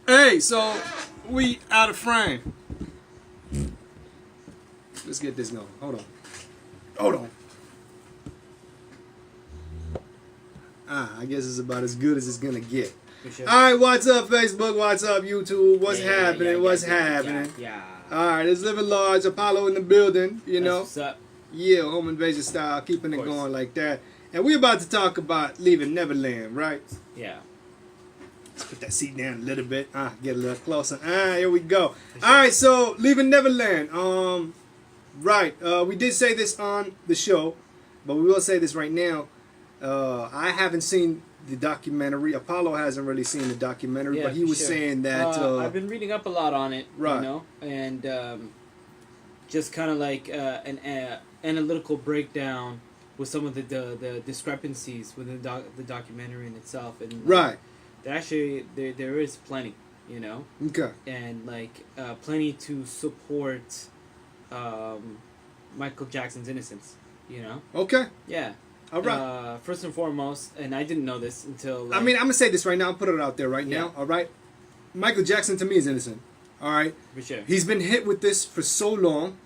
Hey, so we out of frame. Let's get this going. Hold on. I guess it's about as good as it's gonna get. Sure. All right, what's up, Facebook? What's up, YouTube? What's happening? What's happening? Yeah. All right, it's Livin Large Apollo in the building. You know. What's up? Yeah, home invasion style, keeping it going like that. And we're about to talk about Leaving Neverland, right? Yeah. Let's put that seat down a little bit. Get a little closer. Here we go. Sure. All right, so Leaving Neverland. Right. We did say this on the show, but we will say this right now. I haven't seen the documentary. Apollo hasn't really seen the documentary, but he was saying that I've been reading up a lot on it, right? You know, and just kind of like an analytical breakdown with some of the discrepancies within the documentary in itself, and right. There is plenty, you know. Okay. And like plenty to support Michael Jackson's innocence, you know. Okay. Yeah. All right. First and foremost, and I didn't know this until. I mean, I'm gonna say this right now. I'll put it out there right now. All right. Michael Jackson to me is innocent. All right. For sure. He's been hit with this for so long.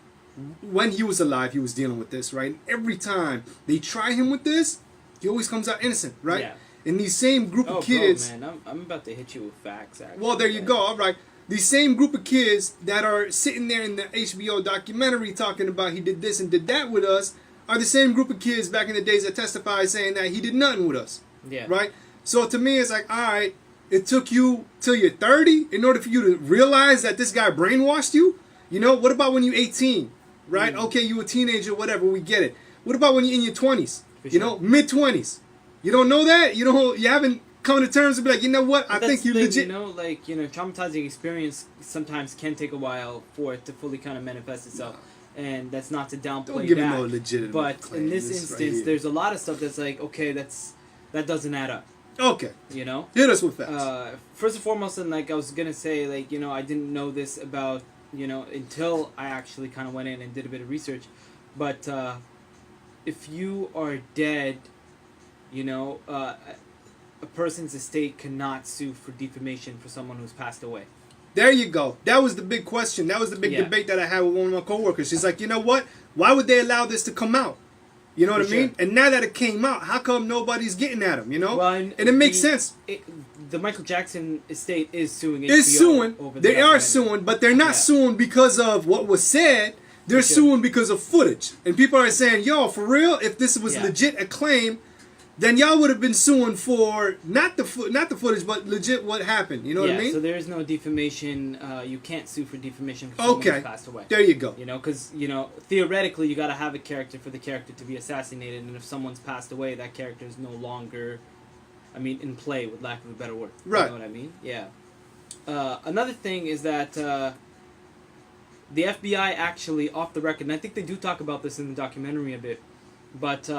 When he was alive, he was dealing with this, right? Every time they try him with this, he always comes out innocent, right? Yeah. And these same group of kids. Bro, man, I'm about to hit you with facts. Actually, well, there you go. All right. These same group of kids that are sitting there in the HBO documentary talking about he did this and did that with us are the same group of kids back in the days that testified saying that he did nothing with us. Yeah. Right? So to me, it's like, all right, it took you till you're 30 in order for you to realize that this guy brainwashed you. You know, what about when you're 18? Right? Okay, you a teenager, whatever, we get it. What about when you're in your 20s? You know, mid-20s? You don't know that? You haven't come to terms and be like, you know what? I think you legit. You know, like, traumatizing experience sometimes can take a while for it to fully kind of manifest itself. And that's not to downplay don't give that. No legitimate but claim. In this instance, right there's a lot of stuff that's like, okay, that doesn't add up. Okay. You know? Hit us with facts. First and foremost, and like I was going to say, like, I didn't know this about, until I actually kind of went in and did a bit of research. But if you are dead, a person's estate cannot sue for defamation for someone who's passed away. There you go. That was the big question. That was the big debate that I had with one of my coworkers. She's like, you know what? Why would they allow this to come out? You know what I mean? And now that it came out, how come nobody's getting at him? You know? Well, and it makes sense. The Michael Jackson estate is suing HBO. Is suing. They are suing, but they're not suing because of what was said. They're suing because of footage. And people are saying, yo, for real, if this was legit a claim, then y'all would have been suing for not the footage, but legit what happened. You know what I mean? So there is no defamation. You can't sue for defamation for someone who's passed away. There you go. Because theoretically, you got to have a character for the character to be assassinated, and if someone's passed away, that character is no longer, in play, with lack of a better word. Right. You know what I mean? Yeah. Another thing is that the FBI actually, off the record, and I think they do talk about this in the documentary a bit, but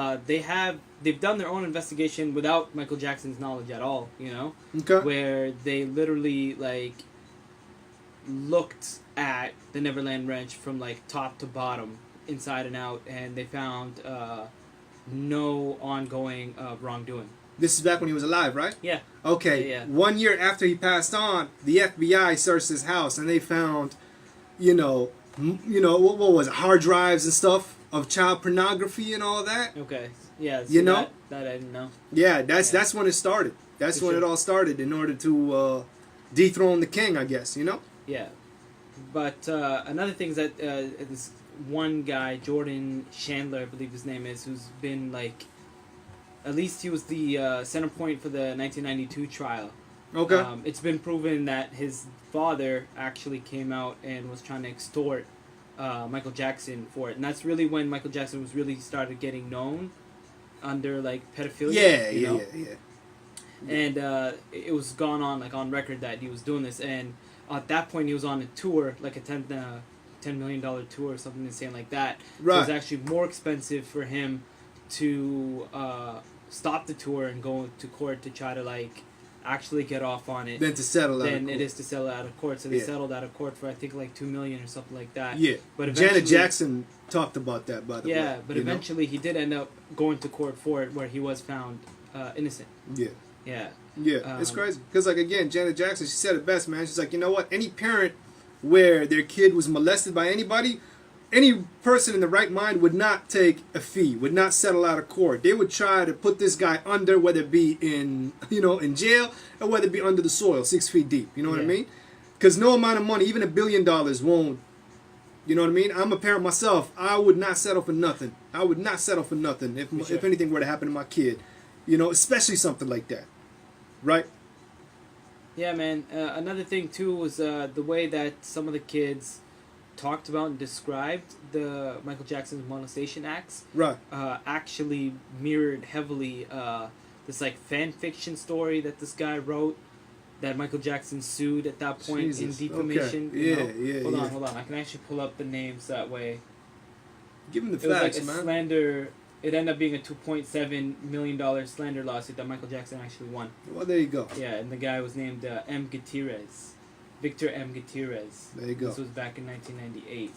they've done their own investigation without Michael Jackson's knowledge at all, Okay. Where they literally, looked at the Neverland Ranch from, top to bottom, inside and out, and they found no ongoing wrongdoing. This is back when he was alive, right? Yeah. Okay. Yeah. 1 year after he passed on, the FBI searched his house, and they found, what was it, hard drives and stuff of child pornography and all that. Okay. Yeah. So that I didn't know. Yeah, that's when it started. That's when it all started in order to dethrone the king, I guess. Yeah. But another thing is that this one guy, Jordan Chandler, I believe his name is, who's been at least he was the center point for the 1992 trial. Okay. It's been proven that his father actually came out and was trying to extort Michael Jackson for it, and that's really when Michael Jackson was really started getting known under pedophilia. Yeah. And it was gone on record that he was doing this, and at that point he was on a tour, like a $10 million tour or something insane like that. Right. So it was actually more expensive for him to stop the tour and go to court to try to actually get off on it than to settle out of court. Than it is to settle out of court. So they settled out of court for I think $2 million or something like that. Yeah. But Janet Jackson talked about that, by the way. Yeah, but eventually he did end up going to court for it, where he was found innocent. Yeah. Yeah, Yeah, it's crazy. Because, like, again, Janet Jackson, she said it best, man. She's like, you know what? Any parent where their kid was molested by anybody, any person in the right mind would not take a fee, would not settle out of court. They would try to put this guy under, whether it be in, in jail, or whether it be under the soil, 6 feet deep. You know what I mean? Because no amount of money, even $1 billion won't, you know what I mean? I'm a parent myself. I would not settle for nothing. I would not settle for nothing if anything were to happen to my kid. Especially something like that. Right? Yeah, man. Another thing, too, was the way that some of the kids talked about and described the Michael Jackson's molestation acts. Right. Actually mirrored heavily this, like, fan fiction story that this guy wrote that Michael Jackson sued at that point in defamation. Okay. Hold on. I can actually pull up the names that way. Give him the It facts, was like a man. slander. It ended up being a $2.7 million slander lawsuit that Michael Jackson actually won. Well, there you go. Yeah, and the guy was named M. Gutierrez. Victor M. Gutierrez. There you go. This was back in 1998.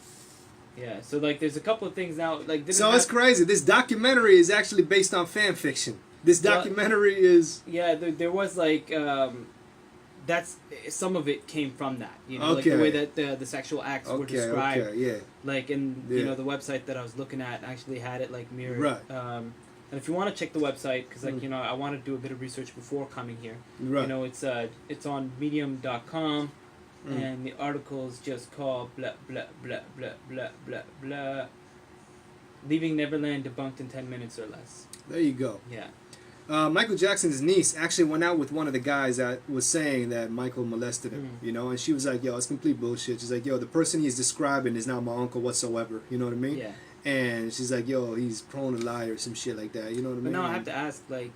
Yeah, so, like, there's a couple of things now. Like, So it's crazy. This documentary is actually based on fan fiction. This documentary is... Yeah, there was, like... that's some of it came from that, like Okay. the way that the sexual acts were described. Okay, yeah. Like, and the website that I was looking at actually had it like mirrored. Right. And if you want to check the website, because like I want to do a bit of research before coming here. Right. It's on Medium.com, and the article is just called blah blah blah blah blah blah blah. Leaving Neverland debunked in 10 minutes or less. There you go. Yeah. Michael Jackson's niece actually went out with one of the guys that was saying that Michael molested him, and she was like, yo, it's complete bullshit. She's like, yo, the person he's describing is not my uncle whatsoever, you know what I mean? Yeah. And she's like, yo, he's prone to lie or some shit like that, you know what I mean? But now I have to ask, like,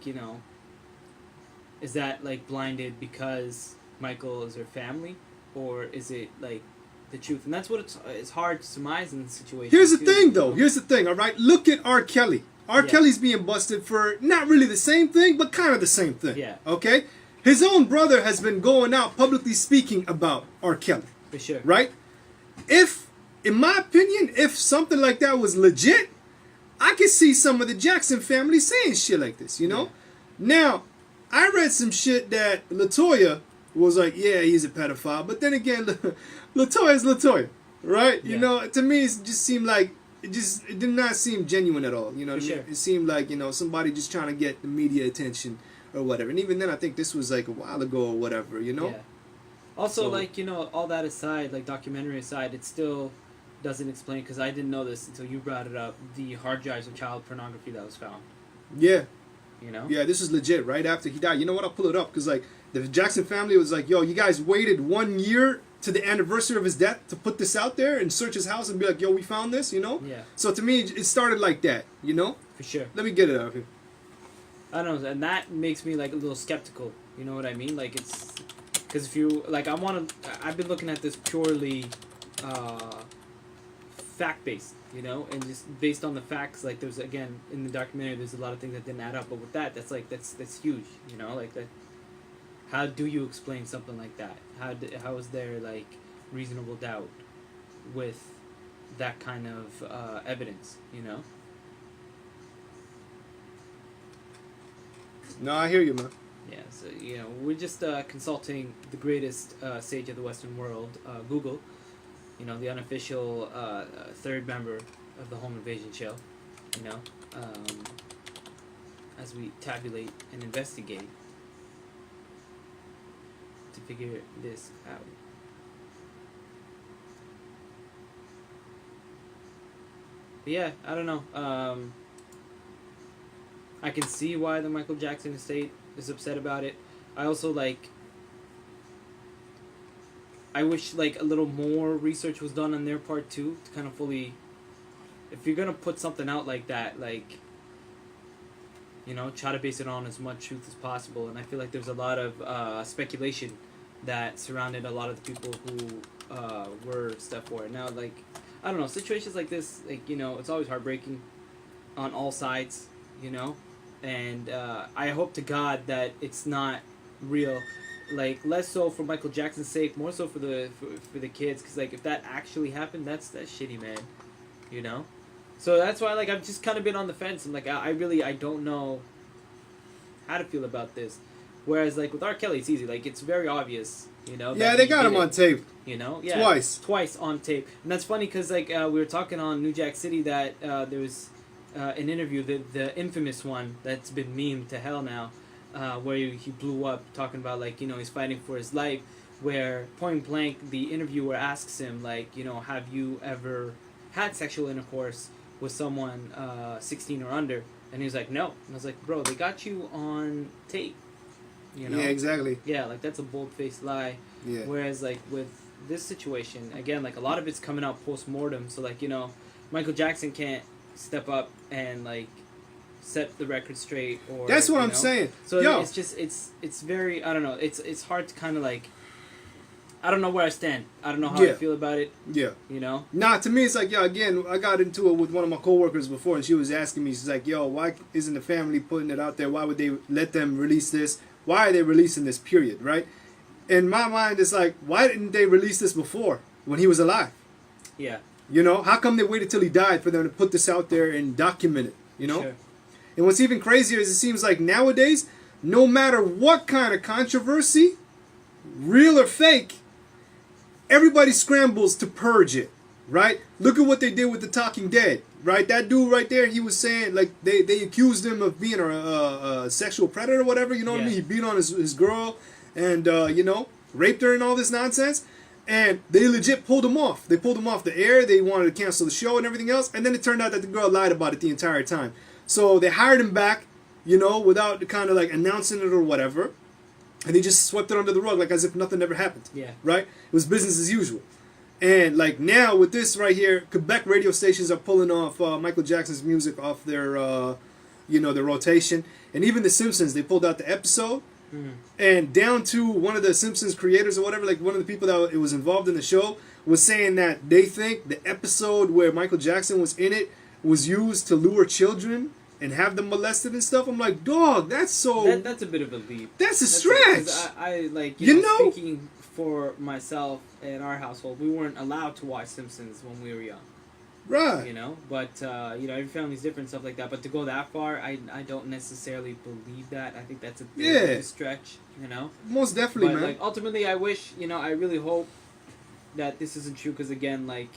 is that, like, blinded because Michael is her family? Or is it, like, the truth? And that's what it's hard to surmise in this situation. Here's the thing, though. Here's the thing, all right? Look at R. Kelly. R. Kelly's being busted for not really the same thing, but kind of the same thing. Yeah. Okay? His own brother has been going out publicly speaking about R. Kelly. For sure. Right? In my opinion, if something like that was legit, I could see some of the Jackson family saying shit like this, you know? Yeah. Now, I read some shit that LaToya was like, yeah, he's a pedophile. But then again, LaToya's LaToya, right? Yeah. To me, it just seemed like, it did not seem genuine at all. You know what I mean? Sure. It seemed like, somebody just trying to get the media attention or whatever. And even then, I think this was like a while ago or whatever, Yeah. Also, all that aside, like documentary aside, it still doesn't explain, because I didn't know this until you brought it up, the hard drives of child pornography that was found. Yeah. Yeah, this is legit. Right after he died. You know what? I'll pull it up because the Jackson family was like, "Yo, you guys waited 1 year to the anniversary of his death to put this out there and search his house and be like, yo, we found this." Yeah. So to me, it started like that. For sure. Let me get it out of here. I don't know, and that makes me like a little skeptical. You know what I mean? Like it's because if you like, I've been looking at this purely fact based. And just based on the facts, like there's again in the documentary, there's a lot of things that didn't add up, but with that's huge, like that. How do you explain something like that? How is there like reasonable doubt with that kind of evidence? No, I hear you, man. Yeah, so we're just consulting the greatest sage of the Western world, Google. The unofficial third member of the Home Invasion show, as we tabulate and investigate to figure this out. But yeah, I don't know. I can see why the Michael Jackson estate is upset about it. I also I wish a little more research was done on their part too, to kind of fully, if you're gonna put something out like that, try to base it on as much truth as possible. And I feel like there's a lot of speculation that surrounded a lot of the people who were stepped forward. Now, I don't know, situations like this, it's always heartbreaking on all sides, and I hope to God that it's not real. Less so for Michael Jackson's sake, more so for the kids, because if that actually happened, that's shitty, man. So that's why I've just kind of been on the fence. I'm I don't know how to feel about this. Whereas like with R. Kelly, it's easy. Like it's very obvious, you know. Yeah, that they he got did him on it, tape. you know, yeah, twice on tape, and that's funny because like we were talking on New Jack City that there was an interview, the infamous one that's been memed to hell now, where he blew up talking about like, you know, he's fighting for his life, where point blank the interviewer asks him like, you know, have you ever had sexual intercourse with someone 16 or under, and he was like, no, and I was like, bro, they got you on tape, you know. Yeah, exactly. Yeah, like that's a bold-faced lie. Yeah. Whereas like with this situation, again, like a lot of it's coming out post-mortem, so like, you know, Michael Jackson can't step up and like set the record straight, or That's what you I'm know? saying. So Yo. it's just it's very, I don't know, it's hard to kind of like, I don't know where I stand, I don't know how I feel about it, Yeah. you know. Nah, to me it's like, yo, again, I got into it with one of my coworkers before, and she was asking me, she's like, yo, why isn't the family putting it out there? Why would they let them release this? Why are they releasing this, period, right? In my mind, it's like, why didn't they release this before, when he was alive? Yeah. You know, how come they waited till he died for them to put this out there and document it, you know? Sure. And what's even crazier is it seems like nowadays, no matter what kind of controversy, real or fake, everybody scrambles to purge it, right? Look at what they did with the Talking Dead, right? That dude right there, he was saying, like, they accused him of being a sexual predator or whatever, you know what I mean? He beat on his girl and, you know, raped her and all this nonsense. And they legit pulled him off. They pulled him off the air. They wanted to cancel the show and everything else. And then it turned out that the girl lied about it the entire time. So they hired him back, you know, without kind of like announcing it or whatever. And they just swept it under the rug like as if nothing ever happened. Yeah. Right? It was business as usual. And like now with this right here, Quebec radio stations are pulling off Michael Jackson's music off their, you know, their rotation. And even The Simpsons, they pulled out the episode. Mm. And down to one of the Simpsons creators or whatever, like one of the people that it was involved in the show, was saying that they think the episode where Michael Jackson was in it was used to lure children and have them molested and stuff. I'm like, dog, that's so... That's a bit of a leap. That's a stretch. I like, you know, speaking for myself and our household, we weren't allowed to watch Simpsons when we were young. Right. You know, but, you know, every family's different, stuff like that. But to go that far, I don't necessarily believe that. I think that's a bit of a stretch, you know? Most definitely, but, man. like, ultimately, I wish, you know, I really hope that this isn't true, because, again, like...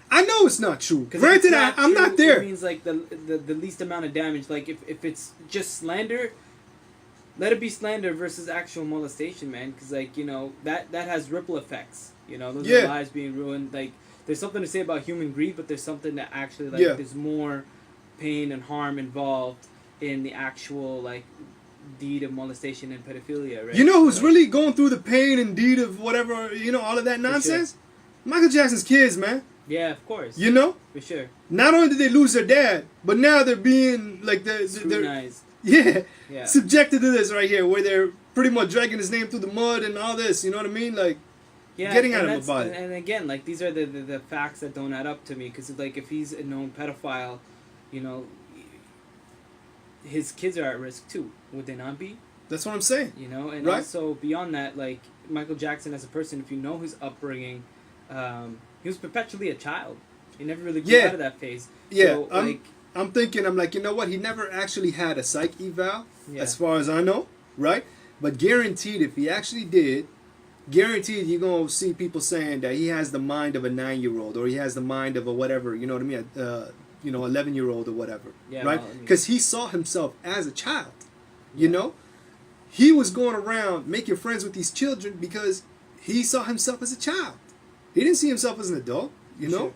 I know it's not true. Granted, I'm not there. It means, like, the least amount of damage. Like, if it's just slander, let it be slander versus actual molestation, man. Because, like, you know, that has ripple effects. You know, those are lives being ruined. Like, there's something to say about human greed, but there's something that actually, like, there's more pain and harm involved in the actual, like, deed of molestation and pedophilia, right? You know who's really going through the pain and deed of whatever, you know, all of that nonsense? Sure. Michael Jackson's kids, man. Yeah, of course. You know? For sure. Not only did they lose their dad, but now they're being, like, they're subjected to this right here, where they're pretty much dragging his name through the mud and all this, you know what I mean? Like, getting at him about it. And again, like, these are the facts that don't add up to me, because, like, if he's a known pedophile, you know, his kids are at risk too. Would they not be? That's what I'm saying. You know, and also beyond that, like, Michael Jackson as a person, if you know his upbringing, he was perpetually a child. He never really came out of that phase. Yeah, so, I'm thinking, I'm like, you know what? He never actually had a psych eval, as far as I know, right? But guaranteed, if he actually did, guaranteed you're going to see people saying that he has the mind of a 9-year-old, or he has the mind of a whatever, you know what I mean? You know, 11-year-old or whatever, right? Because he saw himself as a child, you know? He was going around making friends with these children because he saw himself as a child. He didn't see himself as an adult, you know? Sure.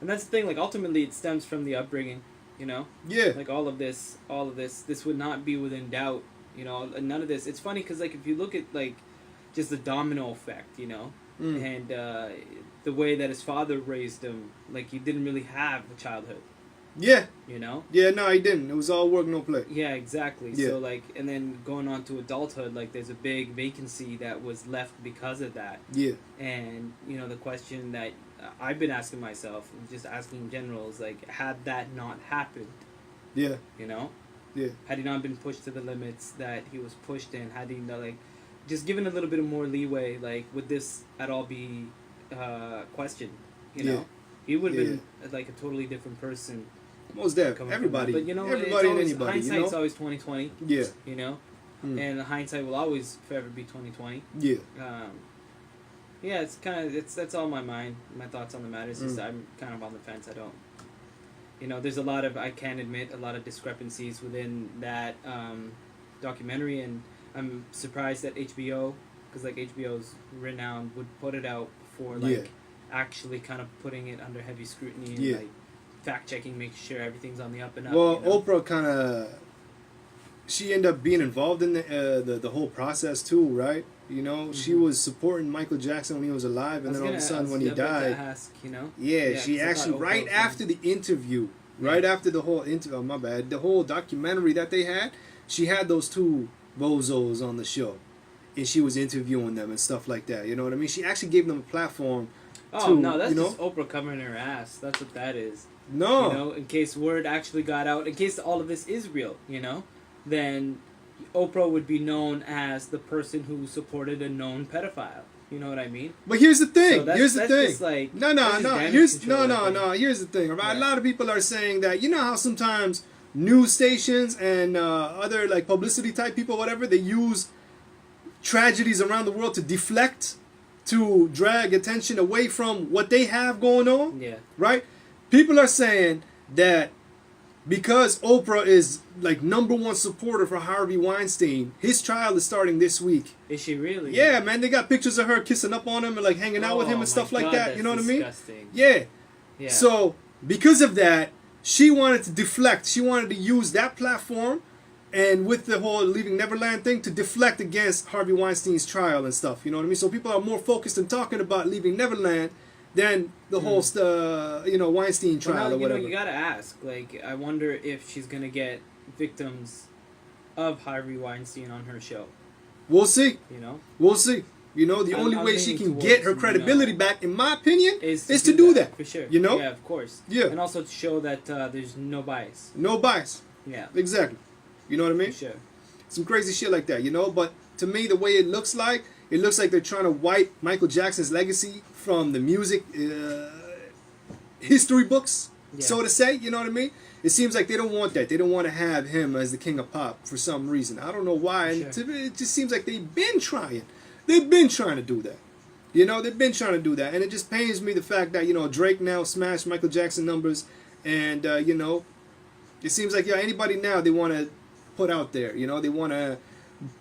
And that's the thing, like, ultimately it stems from the upbringing, you know? Yeah. Like, all of this would not be within doubt, you know? None of this. It's funny because, like, if you look at, like, just the domino effect, you know? And the way that his father raised him, like, he didn't really have a childhood. Yeah. You know? Yeah, no, he didn't. It was all work, no play. Yeah, exactly. Yeah. So, like, and then going on to adulthood, like, there's a big vacancy that was left because of that. Yeah. And, you know, the question that I've been asking myself, and just asking in general, is, like, had that not happened? Yeah. You know? Yeah. Had he not been pushed to the limits that he was pushed in, had he, like, just given a little bit of more leeway, like, would this at all be questioned? You know? He would have been, like, a totally different person. Most definitely. Everybody. But, you know, everybody and anybody. Hindsight's always 20/20. Yeah. You know? and hindsight will always forever be 2020. Yeah. Yeah, it's kind of that's all my thoughts on the matter. It's just I'm kind of on the fence. I don't, there's a lot of, I can admit, a lot of discrepancies within that documentary, and I'm surprised that HBO, because like HBO's renowned, would put it out before like actually kind of putting it under heavy scrutiny and like fact checking, making sure everything's on the up and up. Well, Oprah kind of, she ended up being involved in the whole process too, right? She was supporting Michael Jackson when he was alive, and then all of a sudden when he died, she actually right after the interview, right after the whole interview, the whole documentary that they had, she had those two bozos on the show, and she was interviewing them and stuff like that. You know what I mean? She actually gave them a platform. Oh no, that's just Oprah covering her ass. That's what that is. No, in case word actually got out, in case all of this is real, then Oprah would be known as the person who supported a known pedophile. You know what I mean? But here's the thing. So here's the thing. Just like, no. Here's the thing. Right? A lot of people are saying that how sometimes news stations and other like publicity type people, whatever, they use tragedies around the world to deflect, to drag attention away from what they have going on. Yeah. Right? People are saying that because Oprah is like #1 supporter for Harvey Weinstein, his trial is starting this week. Is she really? Yeah, man. They got pictures of her kissing up on him and like hanging out with him and stuff like that. You know what I mean? Yeah. So because of that, she wanted to deflect. She wanted to use that platform, and with the whole Leaving Neverland thing, to deflect against Harvey Weinstein's trial and stuff. You know what I mean? So people are more focused on talking about Leaving Neverland than the whole Weinstein trial or whatever. You gotta ask. Like, I wonder if she's gonna get victims of Harvey Weinstein on her show. We'll see. We'll see. The only way she can get her credibility back, in my opinion, is to do that. For sure. Yeah, of course. Yeah. And also to show that there's no bias. No bias. Yeah. Exactly. You know what I mean? For sure. Some crazy shit like that, But to me, the way it looks like they're trying to wipe Michael Jackson's legacy from the music history books, so to say. You know what I mean? It seems like they don't want that. They don't want to have him as the king of pop for some reason. I don't know why. And to me, it just seems like they've been trying. They've been trying to do that. They've been trying to do that. And it just pains me the fact that, Drake now smashed Michael Jackson numbers. And, it seems like, anybody now they want to put out there. They want to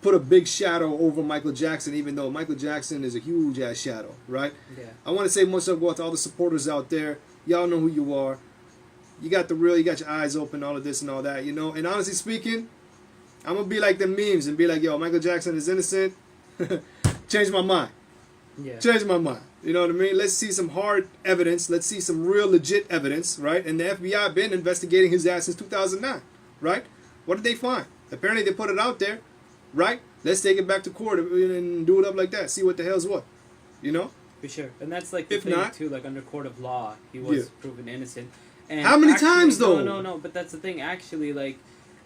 put a big shadow over Michael Jackson, even though Michael Jackson is a huge ass shadow, right? Yeah. I want to say much love to all the supporters out there. Y'all know who you are. You got you got your eyes open, all of this and all that, And honestly speaking, I'm gonna be like the memes and be like, Michael Jackson is innocent. Change my mind. Yeah. Change my mind. You know what I mean? Let's see some hard evidence. Let's see some real legit evidence, right? And the FBI been investigating his ass since 2009, right? What did they find? Apparently they put it out there. Right? Let's take it back to court and do it up like that. See what the hell's what. For sure. And that's like the thing too, like under court of law, he was proven innocent. And how many times though? No. But that's the thing. Actually, like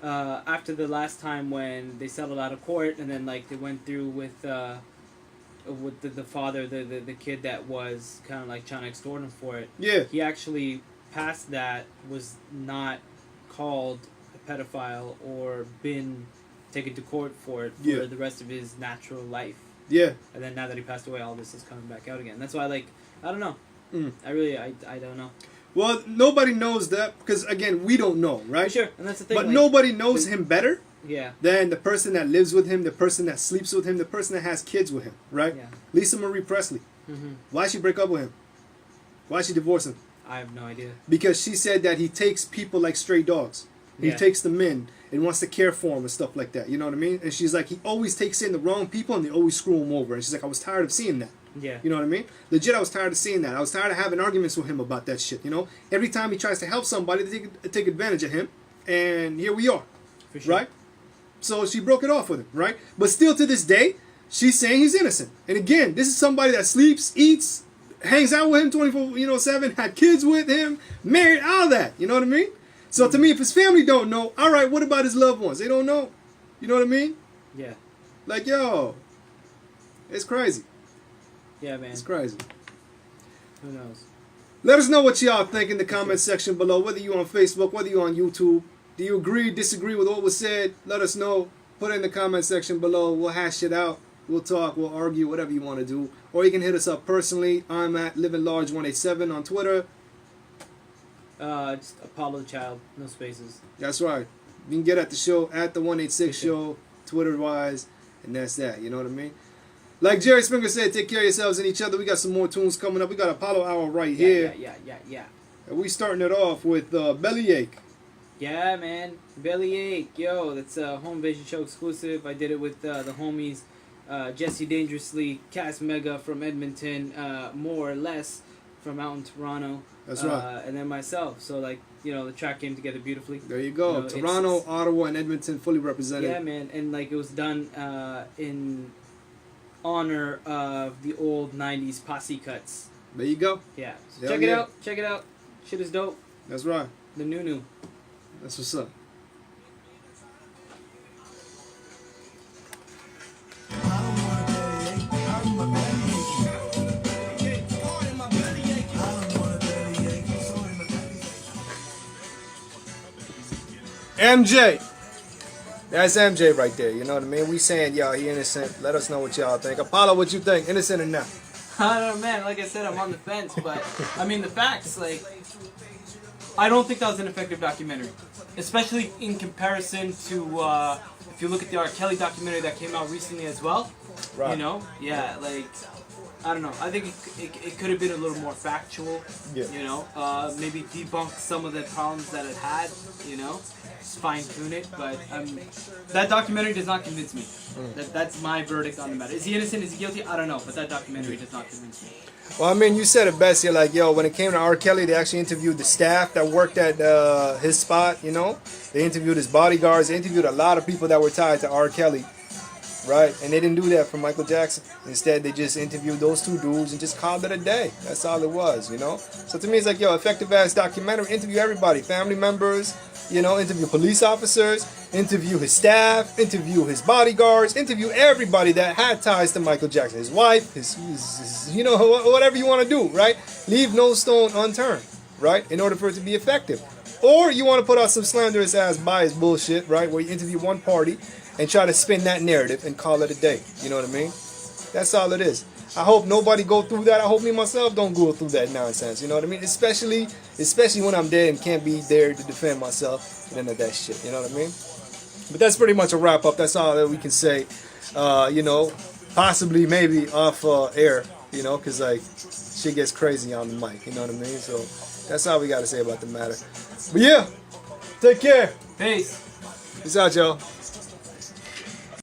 after the last time when they settled out of court, and then like they went through with the father, the kid that was kind of like trying to extort him for it. Yeah. He actually past that was not called a pedophile or been taken to court for it for the rest of his natural life. Yeah. And then now that he passed away, all this is coming back out again. That's why, like, I don't know. I don't know. Well, nobody knows that because, again, we don't know, right? For sure, and that's the thing. But like, nobody knows him better than the person that lives with him, the person that sleeps with him, the person that has kids with him, right? Yeah. Lisa Marie Presley. Mm-hmm. Why'd she break up with him? Why'd she divorce him? I have no idea. Because she said that he takes people like stray dogs. He takes them in and wants to care for them and stuff like that. You know what I mean? And she's like, he always takes in the wrong people and they always screw him over. And she's like, I was tired of seeing that. Yeah. You know what I mean? Legit, I was tired of seeing that. I was tired of having arguments with him about that shit. Every time he tries to help somebody, they take advantage of him. And here we are. For sure. Right? So she broke it off with him, right? But still to this day, she's saying he's innocent. And again, this is somebody that sleeps, eats, hangs out with him 24/7, had kids with him, married, all that. You know what I mean? So to me, if his family don't know, all right, what about his loved ones? They don't know. You know what I mean? Yeah. Like, yo, it's crazy. Yeah, man. It's crazy. Who knows? Let us know what y'all think in the comment section below, whether you on Facebook, whether you on YouTube. Do you agree, disagree with what was said? Let us know. put it in the comment section below. We'll hash it out. We'll talk. We'll argue. Whatever you want to do. Or you can hit us up personally. I'm at Livin Large 187 on Twitter. Just Apollo Child, no spaces. That's right. You can get at the show at the 186 show, Twitter wise, and that's that. You know what I mean? Like Jerry Springer said, take care of yourselves and each other. We got some more tunes coming up. We got Apollo Hour right here. Yeah. And we starting it off with Bellyache. Yeah, man. Bellyache. Yo, that's a Home Vision Show exclusive. I did it with the homies Jesse Dangerously, Cass Mega from Edmonton, more or less from out in Toronto. That's right. And then myself. So, like, you know, the track came together beautifully. There you go. Toronto, Ottawa, and Edmonton fully represented. Yeah, man. And, like, it was done in honor of the old 90s posse cuts. There you go. Yeah. So check it out. Check it out. Shit is dope. That's right. The new. That's what's up. MJ. That's MJ right there. You know what I mean? We saying, y'all, he innocent. Let us know what y'all think. Apollo, what you think? Innocent or not? I don't know, man. Like I said, I'm on the fence. But, I mean, the facts, like, I don't think that was an effective documentary. Especially in comparison to, if you look at the R. Kelly documentary that came out recently as well. Right. You know? Yeah, like, I don't know. I think it could have been a little more factual. Yeah. You know? Maybe debunk some of the problems that it had, you know? Fine tune it, but that documentary does not convince me. That's my verdict on the matter. Is he innocent? Is he guilty? I don't know, but that documentary does not convince me. Well, I mean, you said it best. You're like, yo, when it came to R. Kelly, they actually interviewed the staff that worked at his spot, you know? They interviewed his bodyguards. They interviewed a lot of people that were tied to R. Kelly, right? And they didn't do that for Michael Jackson. Instead, they just interviewed those two dudes and just called it a day. That's all it was, you know? So to me, it's like, yo, effective-ass documentary. Interview everybody, family members, you know, interview police officers, interview his staff, interview his bodyguards, interview everybody that had ties to Michael Jackson. His wife, his you know, whatever you want to do, right? Leave no stone unturned, right? In order for it to be effective. Or you want to put out some slanderous ass bias bullshit, right? Where you interview one party and try to spin that narrative and call it a day. You know what I mean? That's all it is. I hope nobody go through that. I hope me myself don't go through that nonsense. You know what I mean? Especially when I'm dead and can't be there to defend myself. None of that shit. You know what I mean? But that's pretty much a wrap up. That's all that we can say. You know, possibly maybe off air. You know, because like shit gets crazy on the mic. You know what I mean? So that's all we got to say about the matter. But yeah, take care. Peace. Peace out, y'all.